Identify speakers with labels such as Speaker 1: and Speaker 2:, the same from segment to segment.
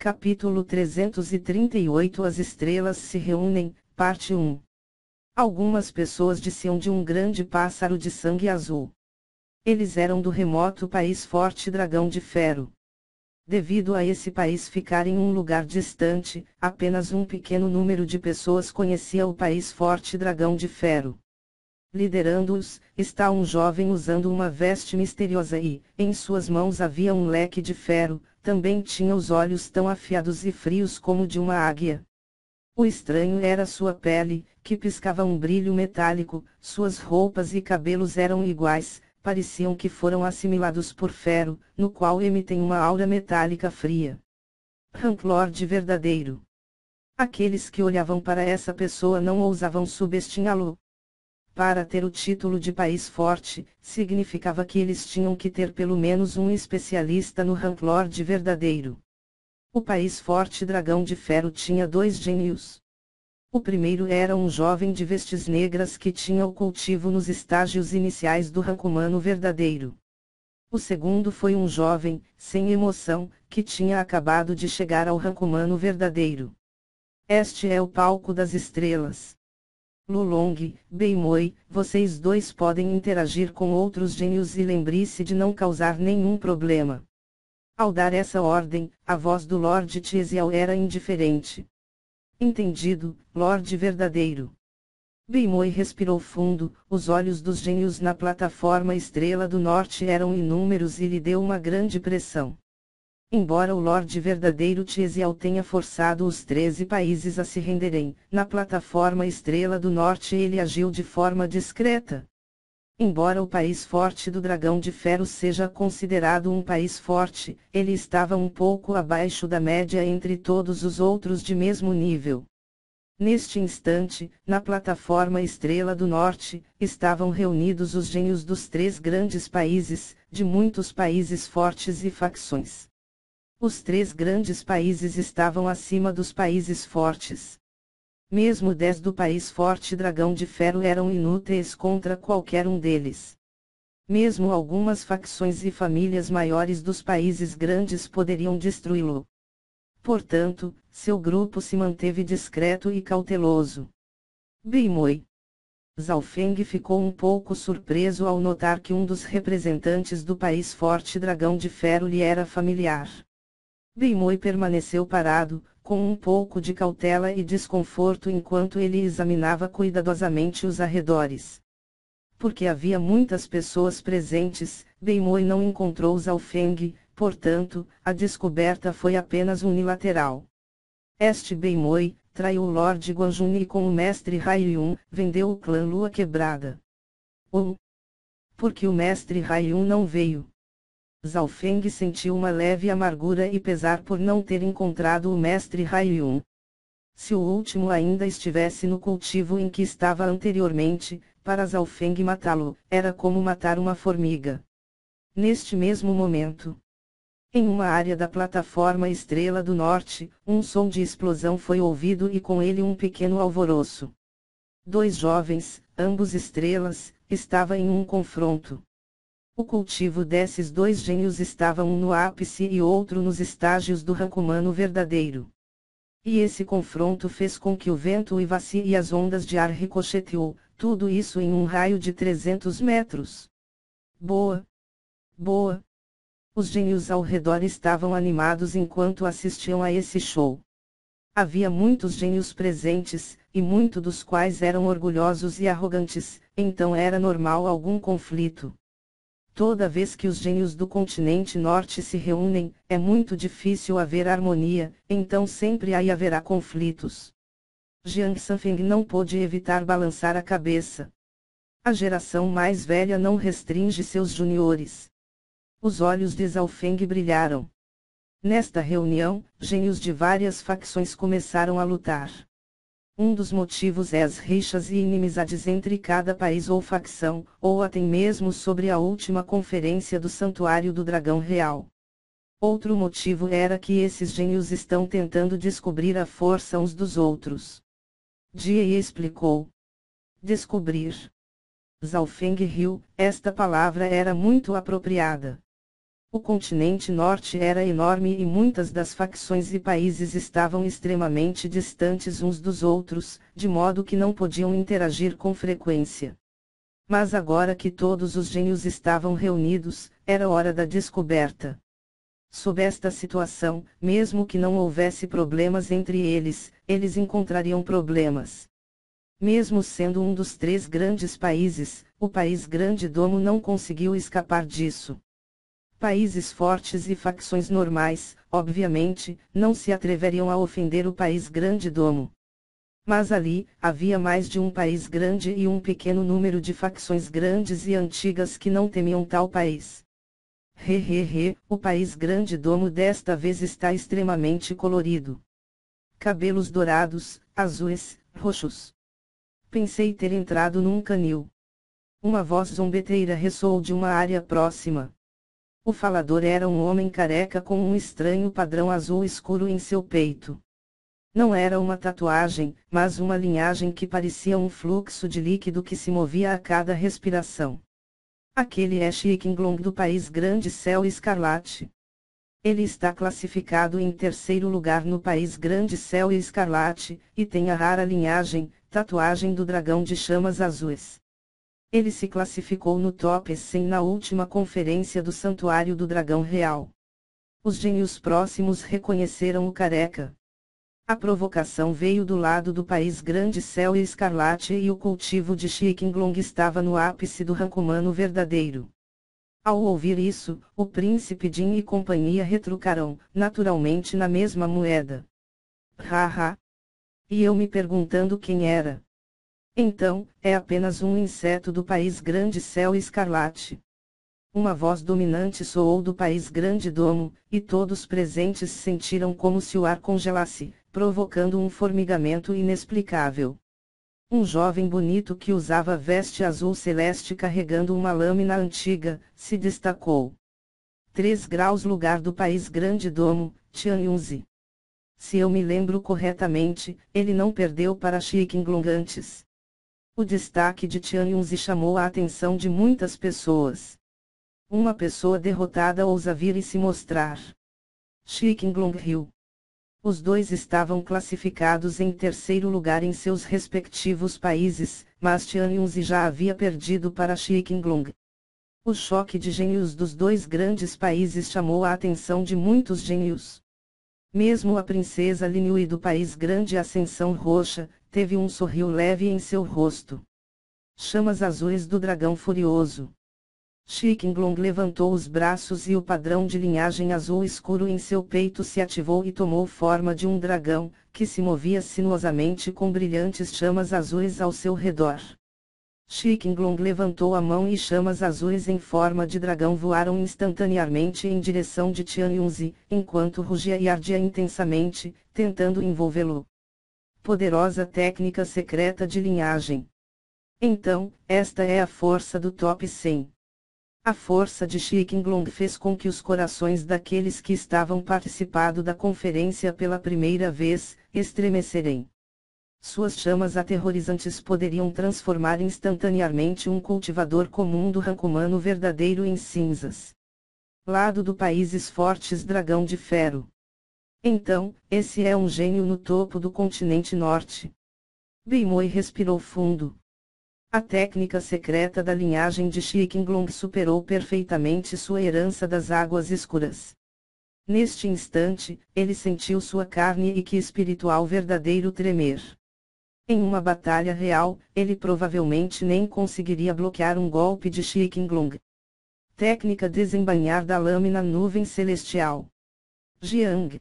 Speaker 1: Capítulo 338 As estrelas se reúnem, parte 1. Algumas pessoas diziam de um grande pássaro de sangue azul. Eles eram do remoto país Forte Dragão de Ferro. Devido a esse país ficar em um lugar distante, apenas um pequeno número de pessoas conhecia o país Forte Dragão de Ferro. Liderando-os, está um jovem usando uma veste misteriosa e, em suas mãos havia um leque de ferro, também tinha os olhos tão afiados e frios como de uma águia. O estranho era sua pele, que piscava um brilho metálico, suas roupas e cabelos eram iguais, pareciam que foram assimilados por ferro, no qual emitem uma aura metálica fria. Ranklord verdadeiro. Aqueles que olhavam para essa pessoa não ousavam subestimá-lo. Para ter o título de país forte, significava que eles tinham que ter pelo menos um especialista no Ranklord verdadeiro. O país Forte Dragão de Ferro tinha dois gênios. O primeiro era um jovem de vestes negras que tinha o cultivo nos estágios iniciais do rank humano verdadeiro. O segundo foi um jovem, sem emoção, que tinha acabado de chegar ao rank humano verdadeiro. Este é o palco das estrelas. Lulong, Beimoi, vocês dois podem interagir com outros gênios e lembre-se de não causar nenhum problema. Ao dar essa ordem, a voz do Lord Tiesiel era indiferente. Entendido, Lorde verdadeiro. Beimoi respirou fundo, os olhos dos gênios na plataforma Estrela do Norte eram inúmeros e lhe deu uma grande pressão. Embora o Lorde verdadeiro Tiesiel tenha forçado os 13 países a se renderem, na plataforma Estrela do Norte ele agiu de forma discreta. Embora o país forte do Dragão de Ferro seja considerado um país forte, ele estava um pouco abaixo da média entre todos os outros de mesmo nível. Neste instante, na plataforma Estrela do Norte, estavam reunidos os gênios dos 3 grandes países, de muitos países fortes e facções. Os 3 grandes países estavam acima dos países fortes. Mesmo 10 do país Forte Dragão de Ferro eram inúteis contra qualquer um deles. Mesmo algumas facções e famílias maiores dos países grandes poderiam destruí-lo. Portanto, seu grupo se manteve discreto e cauteloso. Beimoi. Zhao Feng ficou um pouco surpreso ao notar que um dos representantes do país Forte Dragão de Ferro lhe era familiar. Beimoi permaneceu parado, com um pouco de cautela e desconforto enquanto ele examinava cuidadosamente os arredores. Porque havia muitas pessoas presentes, Beimoi não encontrou Zhao Feng, portanto, a descoberta foi apenas unilateral. Este Beimoi traiu o Lord Guanjun e com o mestre Haiyun, vendeu o clã Lua Quebrada. Porque o mestre Haiyun não veio. Zhao Feng sentiu uma leve amargura e pesar por não ter encontrado o mestre Haiyun. Se o último ainda estivesse no cultivo em que estava anteriormente, para Zhao Feng matá-lo, era como matar uma formiga. Neste mesmo momento, em uma área da plataforma Estrela do Norte, um som de explosão foi ouvido e com ele um pequeno alvoroço. 2 jovens, ambos estrelas, estavam em um confronto. O cultivo desses 2 gênios estava um no ápice e outro nos estágios do rank humano verdadeiro. E esse confronto fez com que o vento uivasse e as ondas de ar ricocheteou, tudo isso em um raio de 300 metros. Boa! Boa! Os gênios ao redor estavam animados enquanto assistiam a esse show. Havia muitos gênios presentes, e muitos dos quais eram orgulhosos e arrogantes, então era normal algum conflito. Toda vez que os gênios do continente norte se reúnem, é muito difícil haver harmonia, então sempre há e haverá conflitos. Jiang Sanfeng não pôde evitar balançar a cabeça. A geração mais velha não restringe seus juniores. Os olhos de Zhao Feng brilharam. Nesta reunião, gênios de várias facções começaram a lutar. Um dos motivos é as rixas e inimizades entre cada país ou facção, ou até mesmo sobre a última conferência do Santuário do Dragão Real. Outro motivo era que esses gênios estão tentando descobrir a força uns dos outros. Jie explicou. Descobrir. Zhao Feng riu, esta palavra era muito apropriada. O continente norte era enorme e muitas das facções e países estavam extremamente distantes uns dos outros, de modo que não podiam interagir com frequência. Mas agora que todos os gênios estavam reunidos, era hora da descoberta. Sob esta situação, mesmo que não houvesse problemas entre eles, eles encontrariam problemas. Mesmo sendo um dos 3 grandes países, o país Grande-Domo não conseguiu escapar disso. Países fortes e facções normais, obviamente, não se atreveriam a ofender o país Grande-Domo. Mas ali, havia mais de um país grande e um pequeno número de facções grandes e antigas que não temiam tal país. O país Grande-Domo desta vez está extremamente colorido. Cabelos dourados, azuis, roxos. Pensei ter entrado num canil. Uma voz zombeteira ressoou de uma área próxima. O falador era um homem careca com um estranho padrão azul escuro em seu peito. Não era uma tatuagem, mas uma linhagem que parecia um fluxo de líquido que se movia a cada respiração. Aquele é Xiqinglong do país Grande Céu Escarlate. Ele está classificado em 3º lugar no país Grande Céu Escarlate, e tem a rara linhagem, tatuagem do dragão de chamas azuis. Ele se classificou no top 100 na última conferência do Santuário do Dragão Real. Os gênios próximos reconheceram o careca. A provocação veio do lado do país Grande Céu Escarlate e o cultivo de Xiqinglong estava no ápice do rank humano verdadeiro. Ao ouvir isso, o príncipe Jin e companhia retrucaram, naturalmente na mesma moeda. Haha. E eu me perguntando quem era. Então, é apenas um inseto do país Grande Céu Escarlate. Uma voz dominante soou do país Grande Domo, e todos presentes sentiram como se o ar congelasse, provocando um formigamento inexplicável. Um jovem bonito que usava veste azul celeste carregando uma lâmina antiga, se destacou. 3 graus lugar do país Grande Domo, Tianyunzi. Se eu me lembro corretamente, ele não perdeu para Xiqinglong antes. O destaque de Tianyunzi chamou a atenção de muitas pessoas. Uma pessoa derrotada ousa vir e se mostrar. Xiqinglong riu. Os dois estavam classificados em 3º lugar em seus respectivos países, mas Tianyunzi já havia perdido para Xiqinglong. O choque de gênios dos 2 grandes países chamou a atenção de muitos gênios. Mesmo a princesa Linhui do país Grande Ascensão Roxa, teve um sorriso leve em seu rosto. Chamas azuis do dragão furioso. Xiqinglong levantou os braços e o padrão de linhagem azul escuro em seu peito se ativou e tomou forma de um dragão, que se movia sinuosamente com brilhantes chamas azuis ao seu redor. Xiqinglong levantou a mão e chamas azuis em forma de dragão voaram instantaneamente em direção de Tianyunzi, enquanto rugia e ardia intensamente, tentando envolvê-lo. Poderosa técnica secreta de linhagem. Então, esta é a força do top 100. A força de Xiqinglong fez com que os corações daqueles que estavam participando da conferência pela primeira vez, estremecerem. Suas chamas aterrorizantes poderiam transformar instantaneamente um cultivador comum do rank humano verdadeiro em cinzas. Lado do países fortes dragão de ferro. Então, esse é um gênio no topo do continente norte. Beimoi respirou fundo. A técnica secreta da linhagem de Xiqinglong superou perfeitamente sua herança das águas escuras. Neste instante, ele sentiu sua carne e que espiritual verdadeiro tremer. Em uma batalha real, ele provavelmente nem conseguiria bloquear um golpe de Xiqinglong. Técnica desembainhar da lâmina nuvem celestial. Jiang.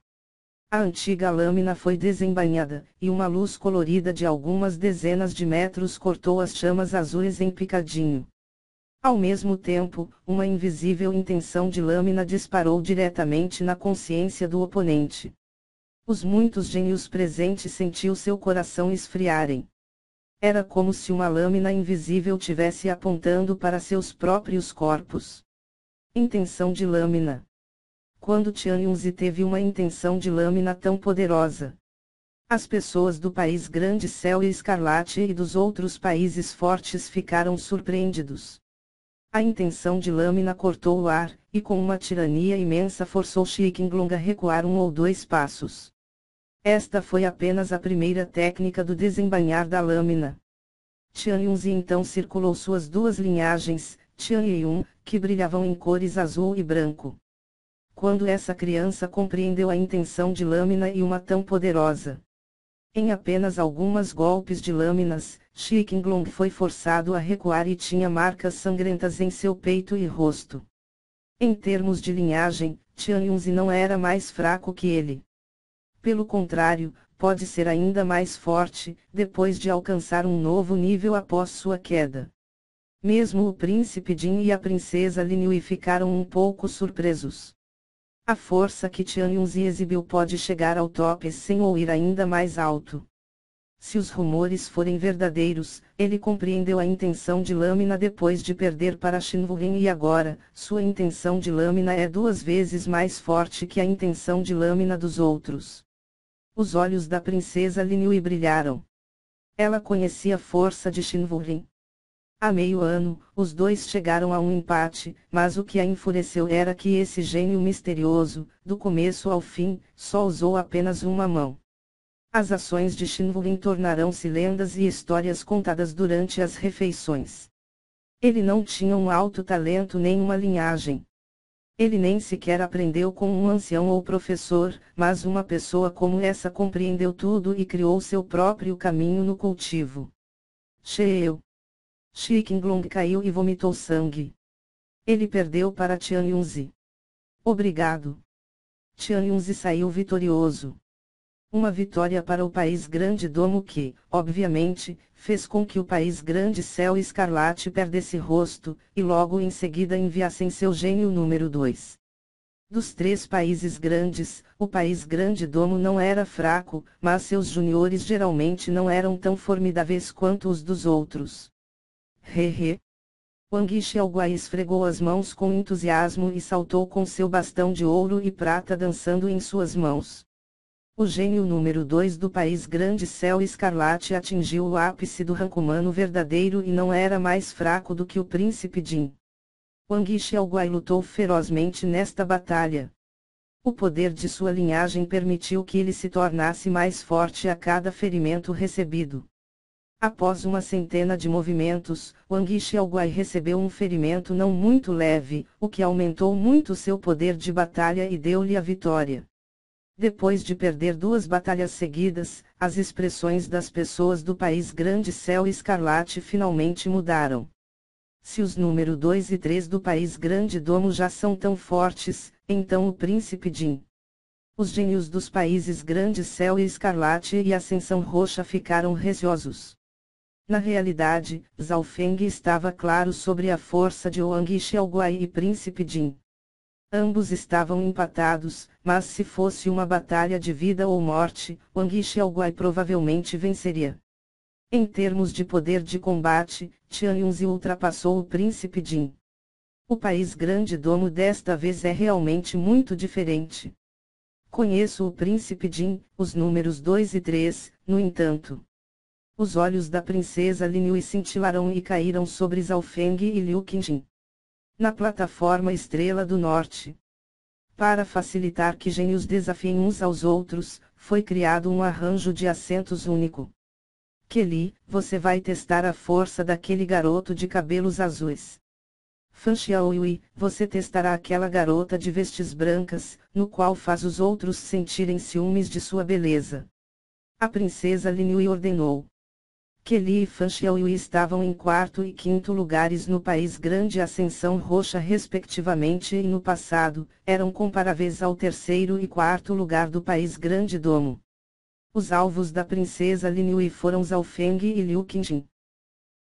Speaker 1: A antiga lâmina foi desembainhada, e uma luz colorida de algumas dezenas de metros cortou as chamas azuis em picadinho. Ao mesmo tempo, uma invisível intenção de lâmina disparou diretamente na consciência do oponente. Os muitos gênios presentes sentiu seu coração esfriarem. Era como se uma lâmina invisível tivesse apontando para seus próprios corpos. Intenção de lâmina. Quando Tianyunzi teve uma intenção de lâmina tão poderosa? As pessoas do país Grande Céu e Escarlate e dos outros países fortes ficaram surpreendidos. A intenção de lâmina cortou o ar, e com uma tirania imensa forçou Xiqinglong a recuar 1 ou 2 passos. Esta foi apenas a primeira técnica do desembainhar da lâmina. Tian Yunzi então circulou suas 2 linhagens, Tian e Yun, que brilhavam em cores azul e branco. Quando essa criança compreendeu a intenção de lâmina e uma tão poderosa. Em apenas alguns golpes de lâminas, Xiqinglong foi forçado a recuar e tinha marcas sangrentas em seu peito e rosto. Em termos de linhagem, Tian Yunzi não era mais fraco que ele. Pelo contrário, pode ser ainda mais forte, depois de alcançar um novo nível após sua queda. Mesmo o príncipe Jin e a princesa Lin Yue ficaram um pouco surpresos. A força que Tian Yunzi exibiu pode chegar ao top 100 ou ir ainda mais alto. Se os rumores forem verdadeiros, ele compreendeu a intenção de lâmina depois de perder para Xin Wulin e agora, sua intenção de lâmina é 2 vezes mais forte que a intenção de lâmina dos outros. Os olhos da princesa Lin Yue brilharam. Ela conhecia a força de Xin Wulin. Há meio ano, os dois chegaram a um empate, mas o que a enfureceu era que esse gênio misterioso, do começo ao fim, só usou apenas uma mão. As ações de Xin Wulin tornarão-se lendas e histórias contadas durante as refeições. Ele não tinha um alto talento nem uma linhagem. Ele nem sequer aprendeu com um ancião ou professor, mas uma pessoa como essa compreendeu tudo e criou seu próprio caminho no cultivo. Sheo. Xiqinglong caiu e vomitou sangue. Ele perdeu para Tian Yunzi. Obrigado. Tian Yunzi saiu vitorioso. Uma vitória para o país Grande Domo que, obviamente, fez com que o país Grande Céu Escarlate perdesse rosto, e logo em seguida enviassem seu gênio número 2. Dos 3 países grandes, o país Grande Domo não era fraco, mas seus juniores geralmente não eram tão formidáveis quanto os dos outros. Hehe. Wang Xiaoguai esfregou as mãos com entusiasmo e saltou com seu bastão de ouro e prata dançando em suas mãos. O gênio número 2 do país Grande Céu Escarlate atingiu o ápice do rank humano verdadeiro e não era mais fraco do que o príncipe Jin. Wang Xiaoguai lutou ferozmente nesta batalha. O poder de sua linhagem permitiu que ele se tornasse mais forte a cada ferimento recebido. Após uma centena de movimentos, Wang Xiaoguai recebeu um ferimento não muito leve, o que aumentou muito seu poder de batalha e deu-lhe a vitória. Depois de perder 2 batalhas seguidas, as expressões das pessoas do país Grande Céu Escarlate finalmente mudaram. Se os número 2 e 3 do país Grande Domo já são tão fortes, então o príncipe Jin. Os gênios dos países Grande Céu Escarlate e Ascensão Roxa ficaram receosos. Na realidade, Zhao Feng estava claro sobre a força de Wang Xiaoguai e Príncipe Jin. Ambos estavam empatados, mas se fosse uma batalha de vida ou morte, Wang Xiaoguai provavelmente venceria. Em termos de poder de combate, Tian Yunzi ultrapassou o Príncipe Jin. O país Grande Domo desta vez é realmente muito diferente. Conheço o Príncipe Jin, os números 2 e 3, no entanto. Os olhos da princesa Lin Yue cintilaram e caíram sobre Zhao Feng e Liu Qingjin. Na plataforma Estrela do Norte. Para facilitar que gênios desafiem uns aos outros, foi criado um arranjo de assentos único. Kelly, você vai testar a força daquele garoto de cabelos azuis. Fan Xiaoyui, você testará aquela garota de vestes brancas, no qual faz os outros sentirem ciúmes de sua beleza. A princesa Lin Yue ordenou. Kelly e Fan Xiaoyui estavam em 4º e 5º lugares no país Grande Ascensão Roxa respectivamente e no passado, eram comparáveis ao 3º e 4º lugar do país Grande Domo. Os alvos da princesa Lin Yue foram Zhao Feng e Liu Qingjin.